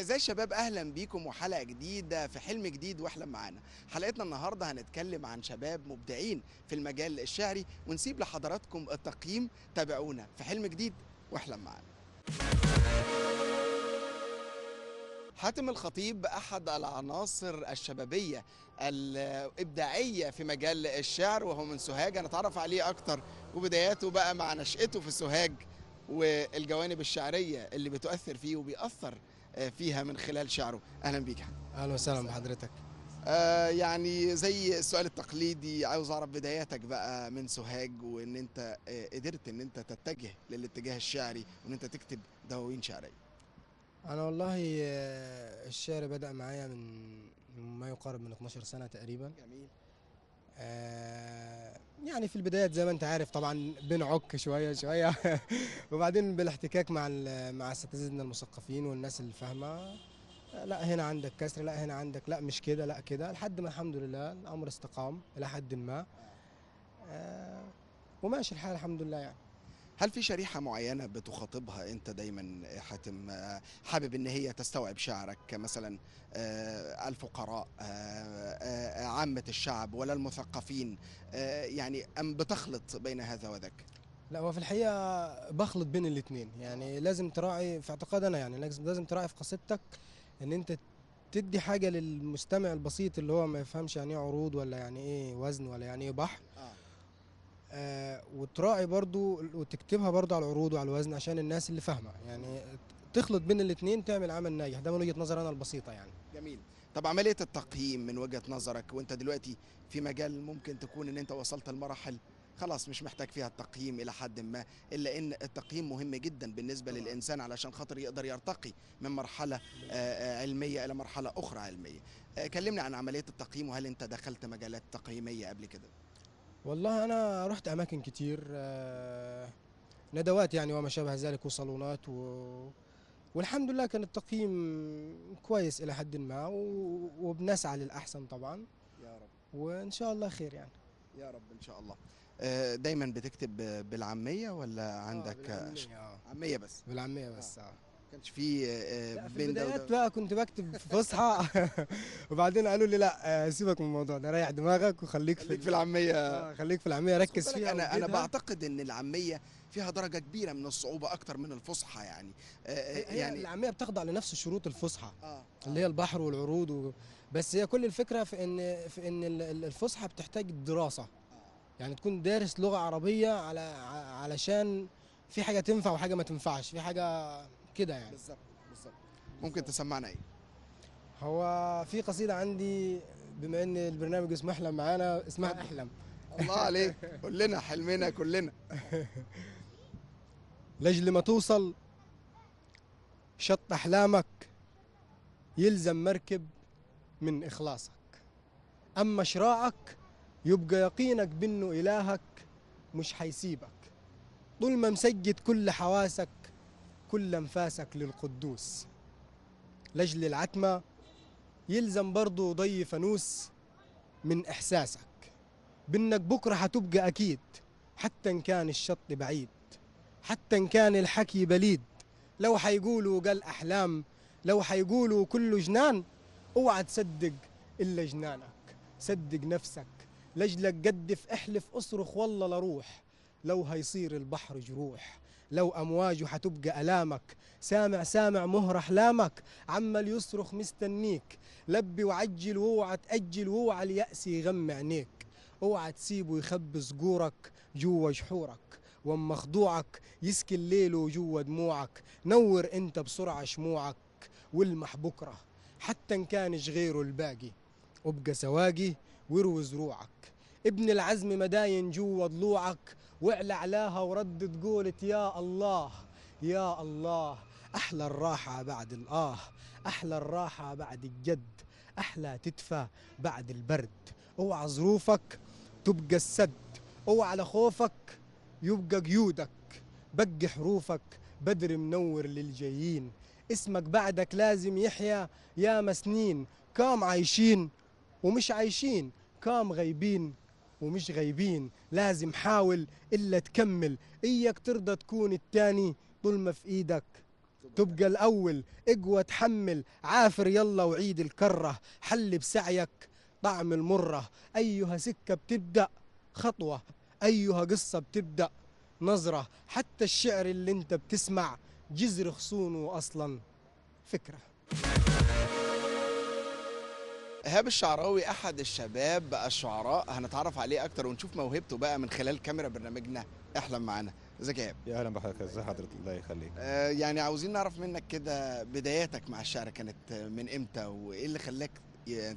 أعزائي الشباب، أهلا بيكم وحلقة جديدة في حلم جديد واحلم معانا. حلقتنا النهاردة هنتكلم عن شباب مبدعين في المجال الشعري ونسيب لحضراتكم التقييم. تابعونا في حلم جديد واحلم معانا. حاتم الخطيب أحد العناصر الشبابية الإبداعية في مجال الشعر، وهو من سوهاج. هنتعرف عليه أكتر وبداياته بقى مع نشأته في سوهاج والجوانب الشعرية اللي بتؤثر فيه وبيأثر فيها من خلال شعره. أهلا بيك يا حاتم. اهلا وسهلا بحضرتك. يعني زي السؤال التقليدي، عاوز أعرف بداياتك بقى من سوهاج، وإن أنت قدرت إن أنت تتجه للاتجاه الشعري وإن أنت تكتب دواوين شعرية. انا والله الشعر بدأ معايا من ما يقارب من 12 سنة تقريبا. جميل. يعني في البدايات زي ما انت عارف طبعا بنعك شوية شوية وبعدين بالاحتكاك مع اساتذتنا المثقفين والناس اللي فاهمة. لا هنا عندك كسر، لا هنا عندك، لا مش كده، لا كده، لحد ما الحمد لله الامر استقام الى حد ما. وماشي الحال الحمد لله يعني. هل في شريحة معينة بتخاطبها أنت دايما حاتم، حابب إن هي تستوعب شعرك، مثلا الفقراء، عامة الشعب، ولا المثقفين؟ يعني أم بتخلط بين هذا وذاك؟ لا هو في الحقيقة بخلط بين الاتنين، يعني لازم تراعي في اعتقاد أنا، يعني لازم تراعي في قصيدتك إن أنت تدي حاجة للمستمع البسيط اللي هو ما يفهمش يعني إيه عروض ولا يعني إيه وزن ولا يعني إيه بحر. وتراعي برضو وتكتبها برضو على العروض وعلى الوزن عشان الناس اللي فاهمة، يعني تخلط بين الاتنين تعمل عمل ناجح. ده من وجهة نظري أنا البسيطة يعني. جميل. طب عملية التقييم من وجهة نظرك، وانت دلوقتي في مجال ممكن تكون ان انت وصلت لمراحل خلاص مش محتاج فيها التقييم الى حد ما، الا ان التقييم مهم جدا بالنسبة طبعا. للانسان علشان خاطر يقدر يرتقي من مرحلة علمية الى مرحلة اخرى علمية. كلمنا عن عملية التقييم، وهل انت دخلت مجالات تقييمية قبل كده؟ والله أنا رحت أماكن كتير، ندوات يعني وما شابه ذلك وصالونات والحمد لله كان التقييم كويس إلى حد ما وبنسعى للأحسن طبعا. يا رب. وإن شاء الله خير يعني. يا رب ان شاء الله. دايما بتكتب بالعامية ولا عندك بالعامية عامية بس؟ بالعامية بس كانش في لا في بين ده البدايات وده؟ بقى كنت بكتب في فصحى وبعدين قالوا لي لا، سيبك من الموضوع ده، ريح دماغك وخليك خليك في العامية. خليك في العامية، بس خد ركز بالك، فيها انا وجدها. بعتقد ان العاميه فيها درجه كبيره من الصعوبه اكتر من الفصحى يعني. هي العامية بتخضع لنفس شروط الفصحى اللي هي آه. البحر والعروض بس هي كل الفكرة في ان الفصحى بتحتاج دراسة، يعني تكون دارس لغة عربية علشان في حاجة تنفع وحاجة ما تنفعش، في حاجة كده يعني. بالظبط. بالظبط. ممكن تسمعنا ايه؟ هو في قصيدة عندي بما ان البرنامج اسمه احلم معانا، اسمها اتفضل. احلم. الله عليك، قول لنا حلمنا كلنا. لاجل ما توصل شط احلامك يلزم مركب من اخلاصك، اما شراعك يبقى يقينك بانه الهك مش حيسيبك، طول ما مسجد كل حواسك كل انفاسك للقدوس. لاجل العتمة يلزم برضو ضي فانوس من احساسك بانك بكره حتبقى اكيد، حتى ان كان الشط بعيد، حتى ان كان الحكي بليد. لو حيقولوا قال احلام، لو حيقولوا كله جنان، اوعى تصدق الا جنانك، صدق نفسك. لاجلك قدف احلف اصرخ والله لروح، لو هيصير البحر جروح، لو امواجه حتبقى الامك، سامع سامع مهر احلامك عمال يصرخ مستنيك. لبي وعجل واوعى تاجل، واوعى الياس يغمى عينيك، اوعى تسيبه يخبي صقورك جوا جحورك، واما خضوعك يسكي الليل وجوا دموعك. نور انت بسرعه شموعك والمح بكره، حتى ان كانش غيره الباقي، وابقى سواقي واروي زروعك. ابن العزم مداين جوا ضلوعك، واعلى علاها وردد قولت يا الله يا الله. احلى الراحه بعد الاه، احلى الراحه بعد الجد، احلى تدفى بعد البرد. اوعى ظروفك تبقى السد، اوعى لخوفك يبقى قيودك، بقي حروفك بدر منور للجايين. اسمك بعدك لازم يحيا ياما سنين، كام عايشين ومش عايشين، كام غايبين ومش غايبين. لازم حاول إلا تكمل، إياك ترضى تكون التاني طول ما في إيدك تبقى الأول، اقوى تحمل، عافر يلا وعيد الكرة، حل بسعيك طعم المرة. أيها سكة بتبدأ خطوة، أيها قصة بتبدأ نظرة، حتى الشعر اللي انت بتسمع جذر خصونه أصلا فكرة. إيهاب الشعراوي أحد الشباب الشعراء، هنتعرف عليه أكتر ونشوف موهبته بقى من خلال كاميرا برنامجنا احلم معانا. ازيك يا إيهاب؟ يا اهلا بحضرتك، ازي حضرتك؟ الله يخليك. يعني عاوزين نعرف منك كده بداياتك مع الشعر كانت من امتى، وايه اللي خلاك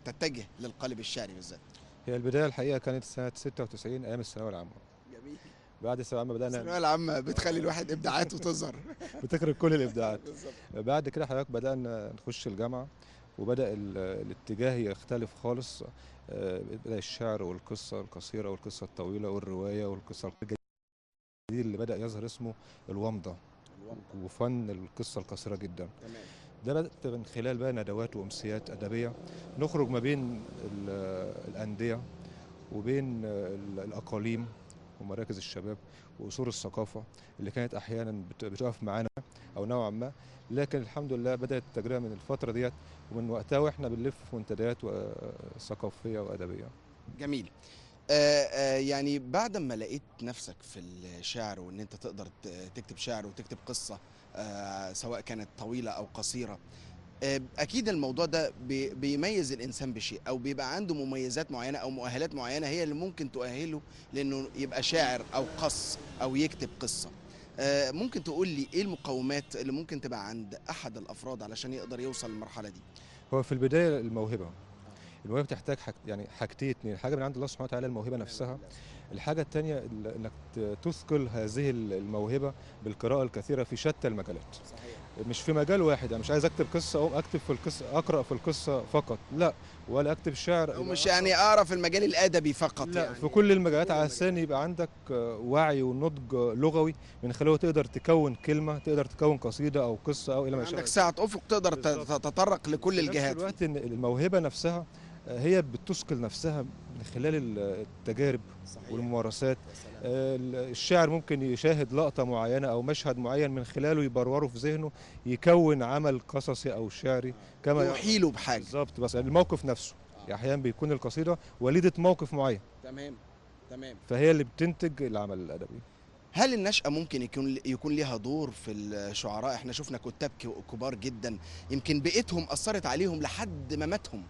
تتجه للقالب الشعري بالذات؟ هي البدايه الحقيقه كانت سنه 96 ايام الثانويه العامه. جميل. بعد الثانويه العامه بدانا الثانويه العامه بتخلي الواحد ابداعاته تظهر. بتخرج كل الابداعات. بالظبط. بعد كده حضرتك بدانا نخش الجامعه، وبدا الاتجاه يختلف خالص. بدا الشعر والقصه القصيره والقصه الطويله والروايه والقصه الجديد اللي بدا يظهر اسمه الومضه، وفن القصه القصيره جدا. تمام. ده بدأت من خلال بقى ندوات وأمسيات أدبية، نخرج ما بين الأندية وبين الأقاليم ومراكز الشباب وأصول الثقافة اللي كانت أحيانا بتقف معانا أو نوعا ما. لكن الحمد لله بدأت التجربة من الفترة ديت، ومن وقتها وإحنا بنلف في منتديات ثقافية وأدبية. جميل. يعني بعد ما لقيت نفسك في الشعر وان انت تقدر تكتب شعر وتكتب قصة، سواء كانت طويلة او قصيرة، اكيد الموضوع ده بيميز الانسان بشيء، او بيبقى عنده مميزات معينة او مؤهلات معينة هي اللي ممكن تؤهله لانه يبقى شاعر او قص او يكتب قصة. ممكن تقول لي ايه المقومات اللي ممكن تبقى عند احد الافراد علشان يقدر يوصل للمرحلة دي؟ هو في البداية الموهبة بتحتاج يعني حاجتين اتنين، حاجة من عند الله سبحانه وتعالى الموهبة نفسها. الحاجة التانية انك تثقل هذه الموهبة بالقراءة الكثيرة في شتى المجالات. صحيح. مش في مجال واحد، يعني مش عايز اكتب قصة او اكتب في القصة اقرأ في القصة فقط، لا، ولا اكتب شعر ومش يعني اقرا في المجال الادبي فقط، لا، يعني في كل المجالات، كل على المجالات. اساس يبقى عندك وعي ونضج لغوي من خلاله تقدر تكون كلمة، تقدر تكون قصيدة او قصة او الى ما شابه. عندك سعة افق تقدر بالظبط. تتطرق لكل في نفس الجهات. الوقت ان الموهبة نفسها هي بتثقل نفسها من خلال التجارب صحيح. والممارسات. يا سلام. الشاعر ممكن يشاهد لقطة معينة أو مشهد معين من خلاله يبروره في ذهنه، يكون عمل قصصي أو شعري كما يوحي له بحاجه. بالظبط. بس الموقف نفسه أحيانا بيكون القصيدة وليدة موقف معين، تمام. تمام. فهي اللي بتنتج العمل الأدبي. هل النشأة ممكن يكون ليها دور في الشعراء؟ احنا شفنا كتاب كبار جدا يمكن بيئتهم أثرت عليهم لحد مماتهم،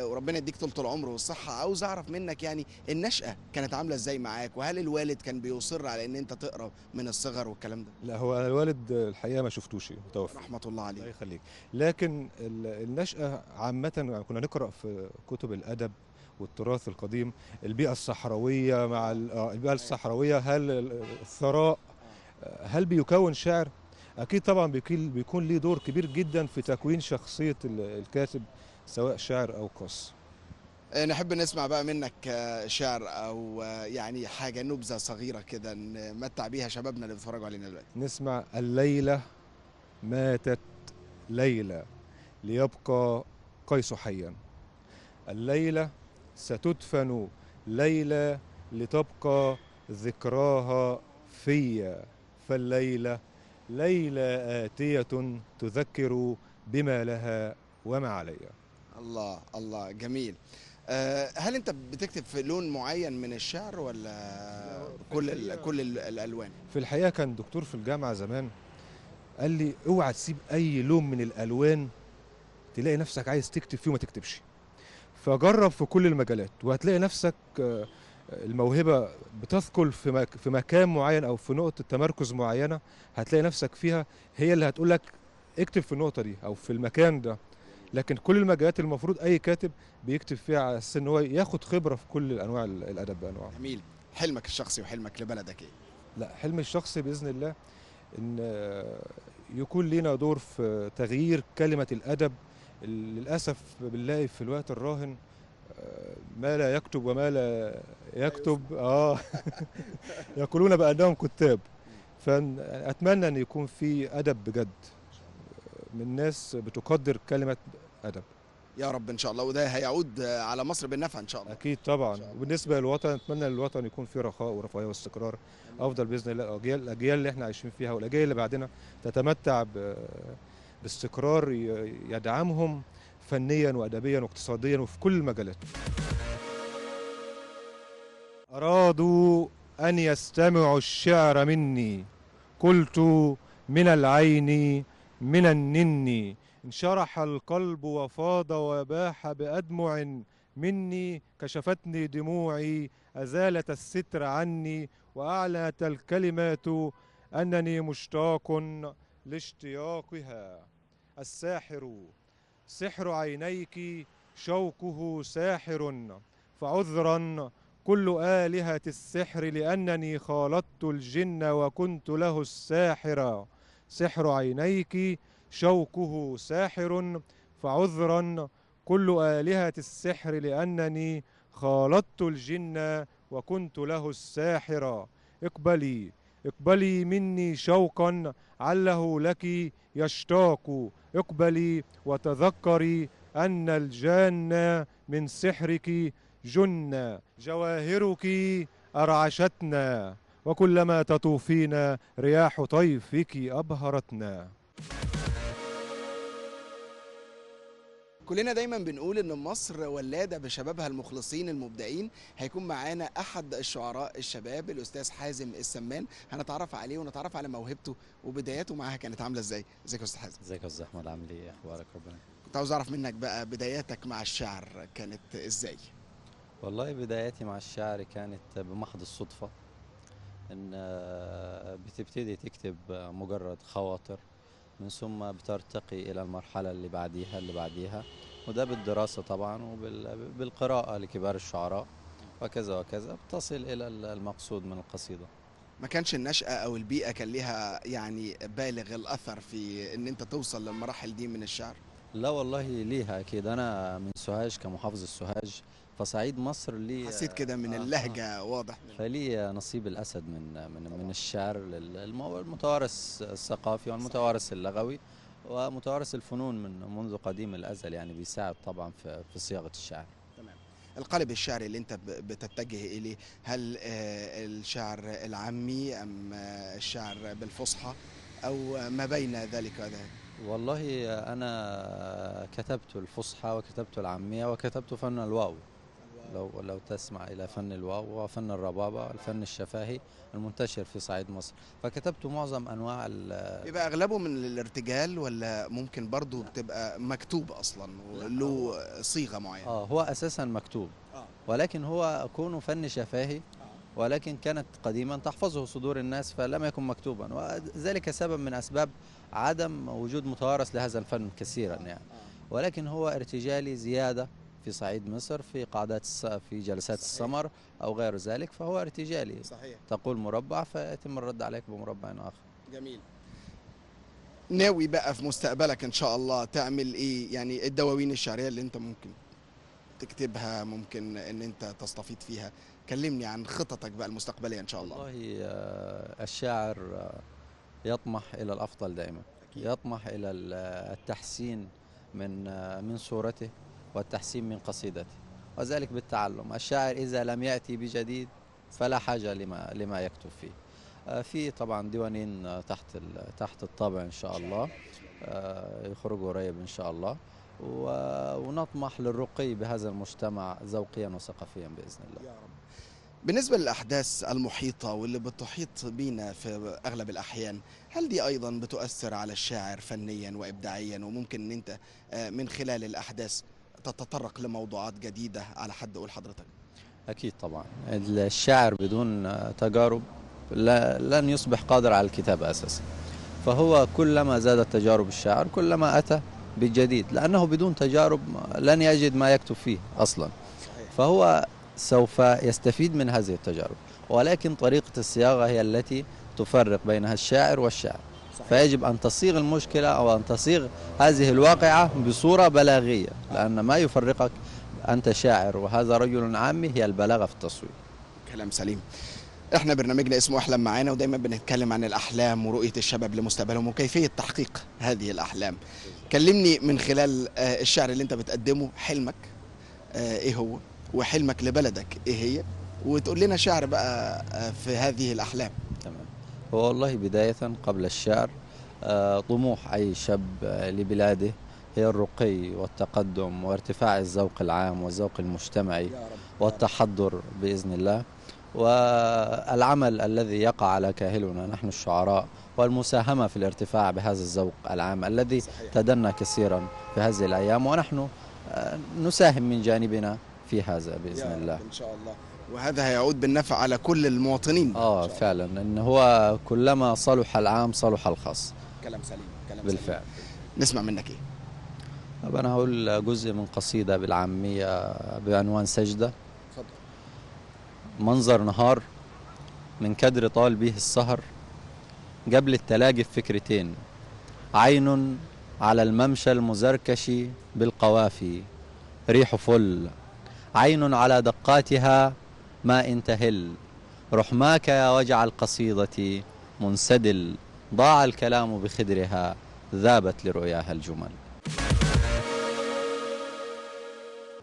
وربنا يديك طول العمر والصحة. عاوز أعرف منك يعني النشأة كانت عاملة إزاي معاك، وهل الوالد كان بيصر على إن أنت تقرأ من الصغر والكلام ده؟ لا، هو أنا الوالد الحقيقة ما شفتوش، توفى رحمة الله الله عليه. يخليك. لكن النشأة عامة يعني كنا نقرأ في كتب الأدب والتراث القديم، البيئة الصحراوية مع البيئة الصحراوية، هل الثراء هل بيكون شعر؟ أكيد طبعا بيكون ليه دور كبير جدا في تكوين شخصية الكاتب، سواء شاعر أو قص. نحب نسمع بقى منك شعر أو يعني حاجة نبذة صغيرة كده نمتع بيها شبابنا اللي بيتفرجوا علينا دلوقتي. نسمع: الليلة ماتت ليلى ليبقى قيس حيا، الليلة ستدفن ليلى لتبقى ذكراها فيا، فالليلة ليلى آتية تذكر بما لها وما عليها. الله الله، جميل. هل انت بتكتب في لون معين من الشعر ولا كل الالوان؟ في الحقيقة كان دكتور في الجامعة زمان قال لي اوعى تسيب اي لون من الالوان تلاقي نفسك عايز تكتب فيه وما تكتبش، فجرب في كل المجالات وهتلاقي نفسك الموهبة بتثقل في مكان معين أو في نقطة تمركز معينة، هتلاقي نفسك فيها هي اللي هتقولك اكتب في النقطة دي أو في المكان ده. لكن كل المجالات المفروض أي كاتب بيكتب فيها على أساس إن هو ياخد خبرة في كل أنواع الأدب بأنواعه. جميل. حلمك الشخصي وحلمك لبلدك إيه؟ لا، حلمي الشخصي بإذن الله إن يكون لنا دور في تغيير كلمة الأدب. للأسف بنلاقي في الوقت الراهن ما لا يكتب وما لا يكتب يقولون بأنهم كتاب. فأتمنى أن يكون في أدب بجد من ناس بتقدر كلمة أدب. يا رب ان شاء الله، وده هيعود على مصر بالنفع ان شاء الله. اكيد طبعا. وبالنسبه للوطن، اتمنى للوطن يكون فيه رخاء ورفاهيه واستقرار افضل باذن الله. الاجيال اللي احنا عايشين فيها والاجيال اللي بعدنا تتمتع باستقرار يدعمهم فنيا وادبيا واقتصاديا وفي كل المجالات. ارادوا ان يستمعوا الشعر مني، قلت من العين من النني، انشرح القلب وفاض وباح بأدمع مني، كشفتني دموعي أزالت الستر عني، وأعلنت الكلمات أنني مشتاق لاشتياقها. الساحر سحر عينيك شوقه ساحر، فعذرا كل آلهة السحر لأنني خالطت الجن وكنت له الساحر. سحر عينيك شوقه ساحر، فعذرا كل آلهة السحر لأنني خالطت الجن وكنت له الساحر. اقبلي اقبلي مني شوقا عله لك يشتاق، اقبلي وتذكري أن الجان من سحرك جن، جواهرك أرعشتنا وكلما تطوفين رياح طيفك أبهرتنا. كلنا دايما بنقول ان مصر ولادة بشبابها المخلصين المبدعين. هيكون معانا احد الشعراء الشباب الاستاذ حازم السمان، هنتعرف عليه ونتعرف على موهبته وبداياته معاها كانت عامله ازاي. ازيك يا استاذ حازم؟ ازيك يا استاذ احمد، عامل ايه؟ اخبارك؟ ربنا. كنت عاوز اعرف منك بقى بداياتك مع الشعر كانت ازاي؟ والله بداياتي مع الشعر كانت بمحض الصدفه، ان بتبتدي تكتب مجرد خواطر، من ثم بترتقي الى المرحله اللي بعديها وده بالدراسه طبعا وبالقراءه لكبار الشعراء وكذا وكذا بتصل الى المقصود من القصيده. ما كانش النشأة او البيئة كان ليها يعني بالغ الاثر في ان انت توصل للمراحل دي من الشعر؟ لا والله ليها اكيد. انا من سوهاج كمحافظ السوهاج، فصعيد مصر لي حسيت كده من اللهجة واضح فلي نصيب الاسد من الشعر، المتوارث الثقافي والمتوارث اللغوي ومتوارث الفنون من منذ قديم الازل، يعني بيساعد طبعا في صياغه الشعر. تمام. القالب الشعري اللي انت بتتجه اليه، هل الشعر العامي ام الشعر بالفصحى او ما بين ذلك وذاك؟ والله انا كتبت الفصحى وكتبت العاميه وكتبت فن الواو. لو تسمع إلى فن الواو وفن الربابة، الفن الشفاهي المنتشر في صعيد مصر، فكتبت معظم أنواع بيبقى أغلبه من الارتجال ولا ممكن برضو بتبقى مكتوب أصلا وله صيغة معينة؟ هو أساسا مكتوب، ولكن هو كونه فن شفاهي، ولكن كانت قديما تحفظه صدور الناس فلم يكن مكتوبا، وذلك سبب من أسباب عدم وجود متوارث لهذا الفن كثيرا يعني. ولكن هو ارتجالي زيادة في صعيد مصر، في قاعدات في جلسات صحيح. السمر أو غير ذلك، فهو ارتجالي. صحيح. تقول مربع فيتم الرد عليك بمربع آخر. جميل. ناوي بقى في مستقبلك إن شاء الله تعمل إيه؟ يعني الدواوين الشعرية اللي أنت ممكن تكتبها، ممكن إن أنت تستفيد فيها، كلمني عن خططك بقى المستقبلية إن شاء الله. والله الشاعر يطمح إلى الأفضل دائما، يطمح إلى التحسين من صورته والتحسين من قصيدته، وذلك بالتعلم. الشاعر إذا لم يأتي بجديد فلا حاجة لما يكتب فيه. في طبعا ديوانين تحت الطابع إن شاء الله، يخرجوا قريب إن شاء الله، ونطمح للرقي بهذا المجتمع ذوقيا وثقافيا بإذن الله. يا رب. بالنسبة للأحداث المحيطة واللي بتحيط بينا في أغلب الأحيان، هل دي أيضا بتؤثر على الشاعر فنيا وإبداعيا، وممكن أن أنت من خلال الأحداث تتطرق لموضوعات جديدة على حد قول حضرتك؟ أكيد طبعا. الشاعر بدون تجارب لن يصبح قادر على الكتابة أساسا، فهو كلما زادت تجارب الشاعر كلما أتى بالجديد، لأنه بدون تجارب لن يجد ما يكتب فيه أصلا. صحيح. فهو سوف يستفيد من هذه التجارب، ولكن طريقة الصياغة هي التي تفرق بينها الشاعر والشاعر. صحيح. فيجب أن تصيغ المشكلة أو أن تصيغ هذه الواقعة بصورة بلاغية، لأن ما يفرقك أنت شاعر وهذا رجل عامي هي البلاغة في التصوير. كلام سليم. احنا برنامجنا اسمه احلم معانا، ودايما بنتكلم عن الاحلام ورؤيه الشباب لمستقبلهم وكيفيه تحقيق هذه الاحلام. كلمني من خلال الشعر اللي انت بتقدمه، حلمك ايه هو، وحلمك لبلدك ايه هي، وتقول لنا شعر بقى في هذه الاحلام. تمام. هو والله بداية قبل الشعر طموح أي شاب لبلاده هي الرقي والتقدم وارتفاع الذوق العام والذوق المجتمعي والتحضر بإذن الله، والعمل الذي يقع على كاهلنا نحن الشعراء والمساهمة في الارتفاع بهذا الذوق العام الذي تدنى كثيرا في هذه الأيام، ونحن نساهم من جانبنا في هذا بإذن الله إن شاء الله. وهذا هيعود بالنفع على كل المواطنين. فعلا، إن هو كلما صلح العام صلح الخاص. كلام سليم، كلام بالفعل. سليم. نسمع منك ايه؟ طب أنا هقول جزء من قصيدة بالعامية بعنوان سجدة. اتفضل. منظر نهار من كدر طال به السهر، قبل التلاقي في فكرتين، عين على الممشى المزركش بالقوافي ريح فل، عين على دقاتها ما انتهل، رحماك يا وجع القصيدة منسدل، ضاع الكلام بخدرها ذابت لرؤياها الجمل.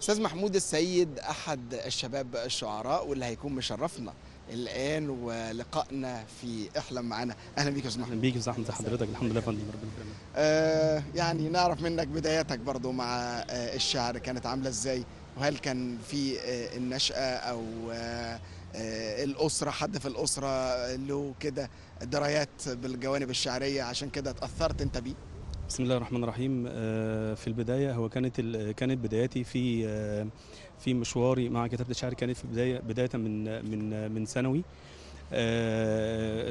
استاذ محمود السيد، احد الشباب الشعراء واللي هيكون مشرفنا الان ولقائنا في احلم معانا. اهلا بيك يا استاذ محمود. اهلا بيك يا استاذ حضرتك. الحمد لله يا فندم، ربنا يكرمك. يعني نعرف منك بداياتك برضو مع الشعر كانت عامله ازاي، وهل كان في النشأة او الاسره، حد في الاسره له كده درايات بالجوانب الشعريه عشان كده اتاثرت انت بيه؟ بسم الله الرحمن الرحيم. في البدايه هو كانت بداياتي في مشواري مع كتابه الشعر، كانت في بدايه من ثانوي.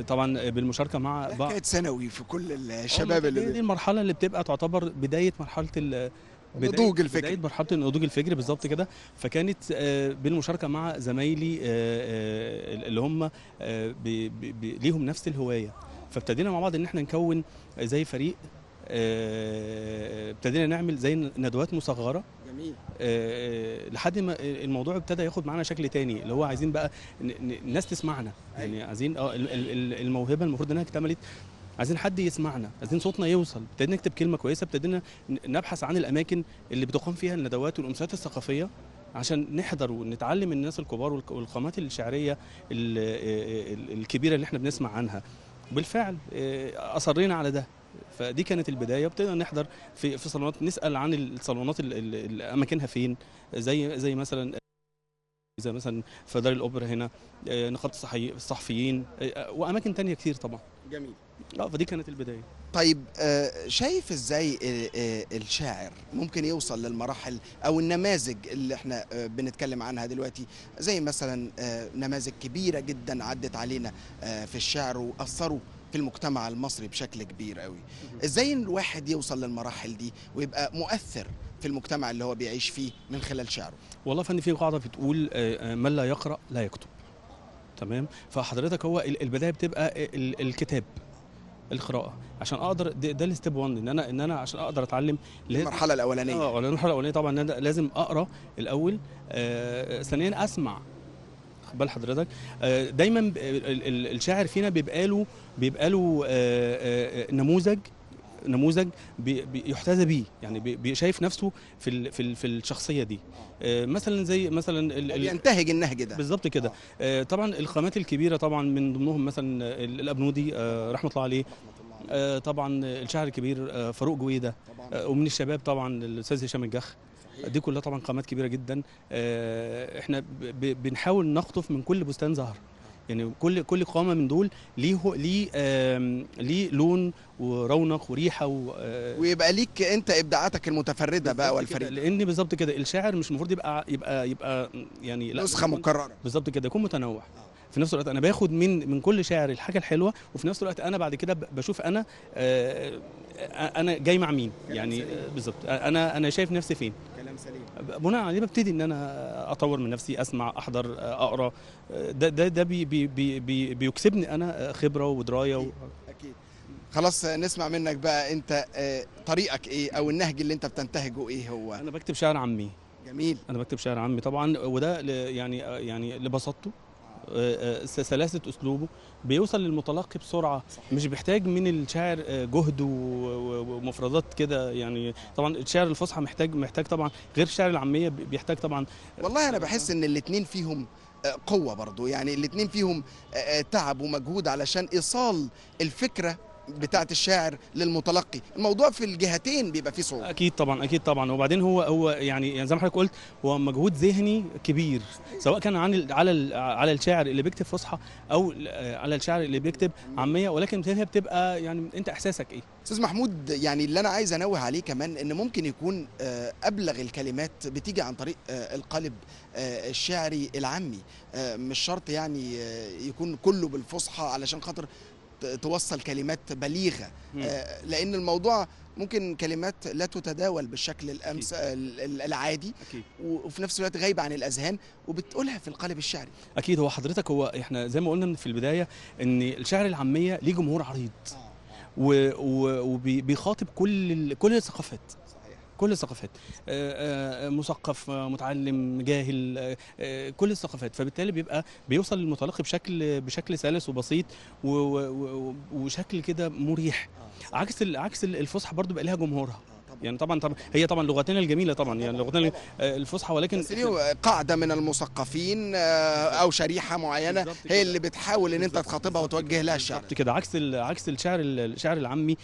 طبعا بالمشاركه مع بعض. كانت ثانوي في كل الشباب اللي دي المرحله اللي بتبقى تعتبر بدايه مرحله النضوج الفكري، بدايه مرحله النضوج الفكري بالظبط كده. فكانت بالمشاركه مع زمايلي اللي هم ليهم نفس الهوايه، فابتدينا مع بعض ان احنا نكون زي فريق. ابتدينا نعمل زي ندوات مصغره. جميل. لحد ما الموضوع ابتدى ياخد معانا شكل تاني، اللي هو عايزين بقى الناس تسمعنا. يعني عايزين الموهبه المفروض انها اكتملت، عايزين حد يسمعنا، عايزين صوتنا يوصل. ابتدينا نكتب كلمه كويسه، ابتدينا نبحث عن الاماكن اللي بتقام فيها الندوات والامسيات الثقافيه عشان نحضر ونتعلم من الناس الكبار والقامات الشعريه الكبيره اللي احنا بنسمع عنها. بالفعل اصرينا على ده. فدي كانت البدايه، وابتدينا نحضر في صالونات، نسال عن الصالونات اماكنها فين، زي مثلا في دار الاوبرا هنا، نقابه الصحفيين، واماكن تانية كتير طبعا. جميل. فدي كانت البدايه. طيب شايف ازاي الشاعر ممكن يوصل للمراحل او النماذج اللي احنا بنتكلم عنها دلوقتي، زي مثلا نماذج كبيره جدا عدت علينا في الشعر واثروا في المجتمع المصري بشكل كبير قوي. ازاي الواحد يوصل للمراحل دي ويبقى مؤثر في المجتمع اللي هو بيعيش فيه من خلال شعره؟ والله فندم، في قاعده بتقول من لا يقرأ لا يكتب. تمام. فحضرتك هو البدايه بتبقى الكتاب، القراءه، عشان اقدر ده الستيب 1، ان انا عشان اقدر اتعلم المرحله الاولانيه. المرحله الاولانيه طبعا ان انا لازم اقرا الاول. ثانيا اسمع. خد بال حضرتك، دايما الشاعر فينا بيبقى له نموذج يحتذى بيه، يعني شايف نفسه في الشخصيه دي. مثلا زي مثلا ينتهج النهج ده بالظبط كده. طبعا القامات الكبيره طبعا من ضمنهم مثلا الابنودي رحمه الله عليه، طبعا الشاعر الكبير فاروق جويده، ومن الشباب طبعا الاستاذ هشام الجخ. دي كلها طبعا قامات كبيره جدا. احنا بنحاول نخطف من كل بستان زهر، يعني كل قامه من دول ليه لون ورونق وريحه ويبقى ليك انت ابداعاتك المتفرده بقى والفريد. لان بالظبط كده الشاعر مش المفروض يبقى يعني نسخه مكرره. بالظبط كده، يكون متنوع. في نفس الوقت انا باخد من كل شاعر الحاجه الحلوه، وفي نفس الوقت انا بعد كده بشوف انا جاي مع مين. يعني بالظبط انا شايف نفسي فين. كلام سليم. بناء عليه ببتدي ان انا اطور من نفسي، اسمع، احضر، اقرا. ده بيكسبني انا خبره ودرايه. اكيد. خلاص نسمع منك بقى، انت طريقك ايه او النهج اللي انت بتنتهجه ايه هو؟ انا بكتب شعر عامي. جميل. انا بكتب شعر عامي طبعا، وده يعني لبساطته سلاسه اسلوبه بيوصل للمتلقي بسرعه، مش بيحتاج من الشاعر جهد ومفردات كده. يعني طبعا الشعر الفصحى محتاج طبعا، غير الشعر العاميه بيحتاج طبعا. والله انا بحس ان الاتنين فيهم قوة برضو، يعني الاتنين فيهم تعب ومجهود علشان ايصال الفكرة بتاعت الشاعر للمتلقي. الموضوع في الجهتين بيبقى فيه صعوبة. اكيد طبعا. وبعدين هو يعني زي ما حضرتك قلت، هو مجهود ذهني كبير، سواء كان على الشاعر اللي بيكتب فصحى او على الشاعر اللي بيكتب عاميه، ولكن هي بتبقى يعني انت احساسك ايه. استاذ محمود، يعني اللي انا عايز انوه عليه كمان ان ممكن يكون ابلغ الكلمات بتيجي عن طريق القالب الشعري العامي، مش شرط يعني يكون كله بالفصحى علشان خاطر توصل كلمات بليغة، لأن الموضوع ممكن كلمات لا تتداول بالشكل العادي، أكيد. وفي نفس الوقت غايبة عن الأذهان وبتقولها في القالب الشعري. أكيد. هو حضرتك، إحنا زي ما قلنا في البداية إن الشعر العامية ليه جمهور عريض، وبيخاطب كل الثقافات، كل الثقافات، مثقف، متعلم، جاهل، كل الثقافات. فبالتالي بيوصل للمتلقي بشكل سلس وبسيط وشكل كده مريح، عكس الفصحى برضو بقى لها جمهورها. يعني طبعا هي طبعا لغتنا الجميله طبعا، يعني لغتنا الفصحى، ولكن قاعده من المثقفين او شريحه معينه هي اللي بتحاول ان انت تخاطبها وتوجه لها الشعر كده، عكس الشعر العامي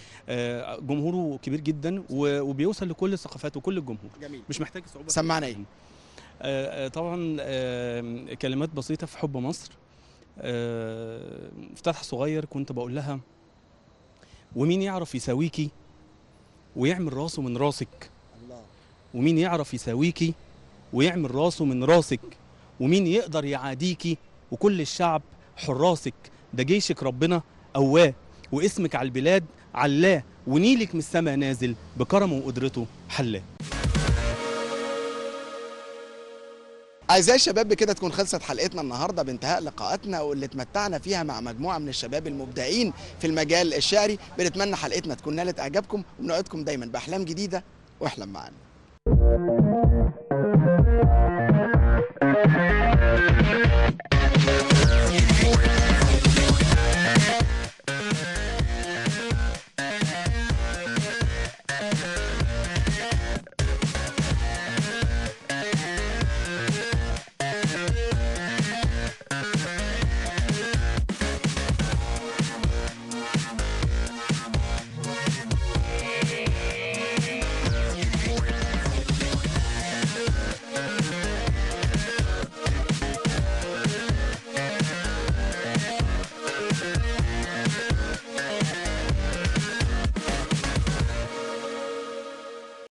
جمهوره كبير جدا وبيوصل لكل الثقافات وكل الجمهور. جميل. مش محتاج صعوبه. سمعنا ايه؟ طبعا كلمات بسيطه في حب مصر. فتح صغير كنت بقول لها: ومين يعرف يساويكي ويعمل راسه من راسك، ومين يعرف يساويكي ويعمل راسه من راسك، ومين يقدر يعاديكي وكل الشعب حراسك، ده جيشك ربنا قواه، واسمك على البلاد علاه، ونيلك من السما نازل بكرمه وقدرته حلاه. أعزائي الشباب، بكده تكون خلصت حلقتنا النهارده بانتهاء لقاءاتنا واللي اتمتعنا فيها مع مجموعه من الشباب المبدعين في المجال الشعري. بنتمنى حلقتنا تكون نالت اعجابكم، وبنوعدكم دايما باحلام جديده واحلم معانا.